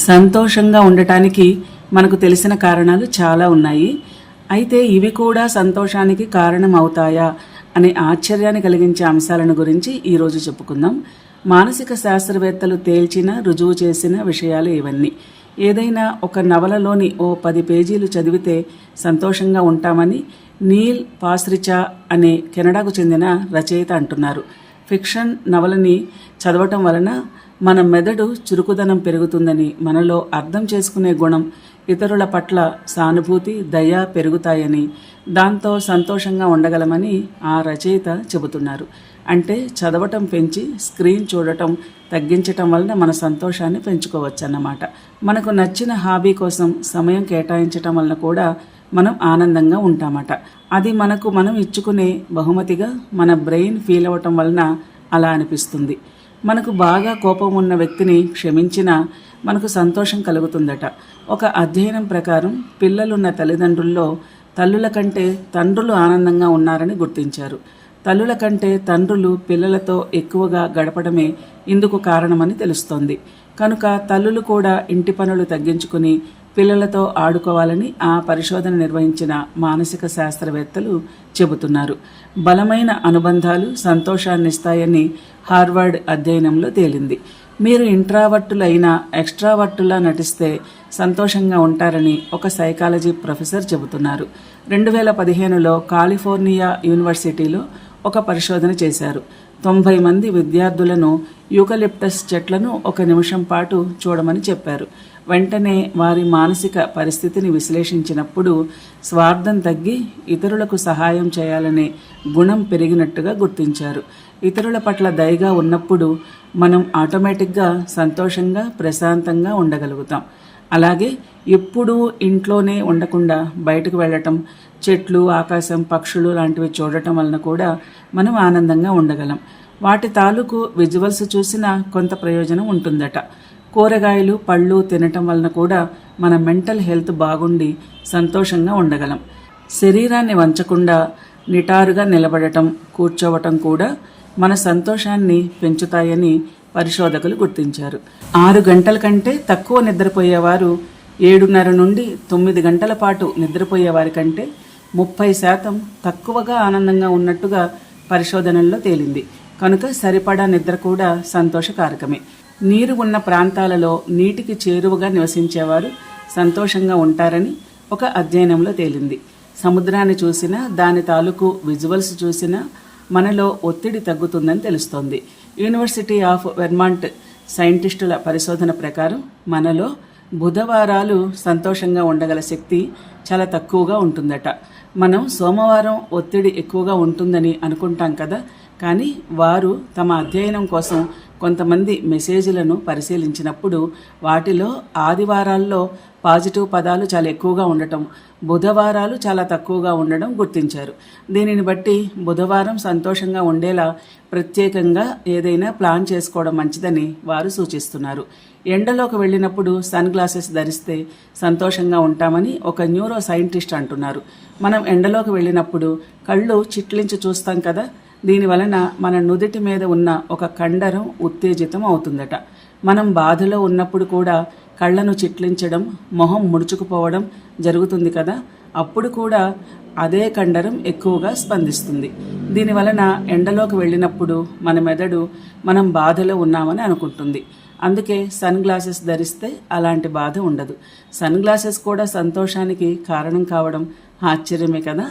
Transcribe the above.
సంతోషంగా ఉండటానికి మనకు తెలిసిన కారణాలు చాలా ఉన్నాయి. అయితే ఇవి కూడా సంతోషానికి కారణం అవుతాయా అనే ఆశ్చర్యాన్ని కలిగించే అంశాలను గురించి ఈరోజు చెప్పుకుందాం. మానసిక శాస్త్రవేత్తలు తేల్చిన రుజువు చేసిన విషయాలు ఇవన్నీ. ఏదైనా ఒక నవలలోని ఓ 10 పేజీలు చదివితే సంతోషంగా ఉంటామని నీల్ పాస్రిచా అనే కెనడాకు చెందిన రచయిత అంటున్నారు. ఫిక్షన్ నవలని చదవటం వలన మన మెదడు చురుకుదనం పెరుగుతుందని, మనలో అర్థం చేసుకునే గుణం, ఇతరుల పట్ల సానుభూతి, దయ పెరుగుతాయని, దాంతో సంతోషంగా ఉండగలమని ఆ రచయిత చెబుతున్నారు. అంటే చదవటం పెంచి స్క్రీన్ చూడటం తగ్గించటం వలన మన సంతోషాన్ని పెంచుకోవచ్చన్నమాట. మనకు నచ్చిన హాబీ కోసం సమయం కేటాయించటం వలన కూడా మనం ఆనందంగా ఉంటామట. అది మనకు మనం ఇచ్చుకునే బహుమతిగా మన బ్రెయిన్ ఫీల్ అవ్వటం వలన అలా అనిపిస్తుంది. మనకు బాగా కోపం ఉన్న వ్యక్తిని క్షమించినా మనకు సంతోషం కలుగుతుందట. ఒక అధ్యయనం ప్రకారం పిల్లలున్న తల్లిదండ్రుల్లో తల్లుల కంటే తండ్రులు ఆనందంగా ఉన్నారని గుర్తించారు. తల్లుల కంటే తండ్రులు పిల్లలతో ఎక్కువగా గడపడమే ఇందుకు కారణమని తెలుస్తోంది. కనుక తల్లులు కూడా ఇంటి పనులు తగ్గించుకుని పిల్లలతో ఆడుకోవాలని ఆ పరిశోధన నిర్వహించిన మానసిక శాస్త్రవేత్తలు చెబుతున్నారు. బలమైన అనుబంధాలు సంతోషాన్నిస్తాయని హార్వర్డ్ అధ్యయనంలో తేలింది. మీరు ఇంట్రావర్టులైనా ఎక్స్ట్రావర్టులా నటిస్తే సంతోషంగా ఉంటారని ఒక సైకాలజీ ప్రొఫెసర్ చెబుతున్నారు. 2015లో కాలిఫోర్నియా యూనివర్సిటీలో ఒక పరిశోధన చేశారు. 90 మంది విద్యార్థులను యూకలిప్టస్ చెట్లను 1 నిమిషం పాటు చూడమని చెప్పారు. వెంటనే వారి మానసిక పరిస్థితిని విశ్లేషించినప్పుడు స్వార్థం తగ్గి ఇతరులకు సహాయం చేయాలనే గుణం పెరిగినట్టుగా గుర్తించారు. ఇతరుల పట్ల దయగా ఉన్నప్పుడు మనం ఆటోమేటిక్గా సంతోషంగా ప్రశాంతంగా ఉండగలుగుతాం. అలాగే ఎప్పుడూ ఇంట్లోనే ఉండకుండా బయటకు వెళ్ళటం, చెట్లు, ఆకాశం, పక్షులు లాంటివి చూడటం వలన కూడా మనం ఆనందంగా ఉండగలం. వాటి తాలూకు విజువల్స్ చూసినా కొంత ప్రయోజనం ఉంటుందట. కూరగాయలు, పళ్ళు తినటం వలన కూడా మన మెంటల్ హెల్త్ బాగుండి సంతోషంగా ఉండగలం. శరీరాన్ని వంచకుండా నిటారుగా నిలబడటం, కూర్చోవటం కూడా మన సంతోషాన్ని పెంచుతాయని పరిశోధకులు గుర్తించారు. 6 గంటల కంటే తక్కువ నిద్రపోయేవారు 7:30 నుండి 9 గంటల పాటు నిద్రపోయేవారి కంటే 30% తక్కువగా ఆనందంగా ఉన్నట్టుగా పరిశోధనల్లో తేలింది. కనుక సరిపడా నిద్ర కూడా సంతోషకారకమే. నీరు ఉన్న ప్రాంతాలలో నీటికి చేరువగా నివసించేవారు సంతోషంగా ఉంటారని ఒక అధ్యయనంలో తేలింది. సముద్రాన్ని చూసినా, దాని తాలూకు విజువల్స్ చూసినా మనలో ఒత్తిడి తగ్గుతుందని తెలుస్తోంది. యూనివర్సిటీ ఆఫ్ వెర్మాంట్ సైంటిస్టుల పరిశోధన ప్రకారం మనలో బుధవారాలు సంతోషంగా ఉండగల శక్తి చాలా తక్కువగా ఉంటుందట. మనం సోమవారం ఒత్తిడి ఎక్కువగా ఉంటుందని అనుకుంటాం కదా, కానీ వారు తమ అధ్యయనం కోసం కొంతమంది మెసేజ్లను పరిశీలించినప్పుడు వాటిలో ఆదివారాల్లో పాజిటివ్ పదాలు చాలా ఎక్కువగా ఉండటం, బుధవారాలు చాలా తక్కువగా ఉండడం గుర్తించారు. దీనిని బట్టి బుధవారం సంతోషంగా ఉండేలా ప్రత్యేకంగా ఏదైనా ప్లాన్ చేసుకోవడం మంచిదని వారు సూచిస్తున్నారు. ఎండలోకి వెళ్ళినప్పుడు సన్ గ్లాసెస్ ధరిస్తే సంతోషంగా ఉంటామని ఒక న్యూరో సైంటిస్ట్ అంటున్నారు. మనం ఎండలోకి వెళ్ళినప్పుడు కళ్ళు చిట్లించి చూస్తాం కదా, దీని వలన మన నుదిటి మీద ఉన్న ఒక కండరం ఉత్తేజితం అవుతుందట. మనం బాధలో ఉన్నప్పుడు కూడా కళ్ళను చిట్లించడం, మొహం ముడుచుకుపోవడం జరుగుతుంది కదా, అప్పుడు కూడా అదే కండరం ఎక్కువగా స్పందిస్తుంది. దీనివలన ఎండలోకి వెళ్ళినప్పుడు మన మెదడు మనం బాధలో ఉన్నామని అనుకుంటుంది. అందుకే సన్ గ్లాసెస్ ధరిస్తే అలాంటి బాధ ఉండదు. సన్ గ్లాసెస్ కూడా సంతోషానికి కారణం కావడం ఆశ్చర్యమే కదా.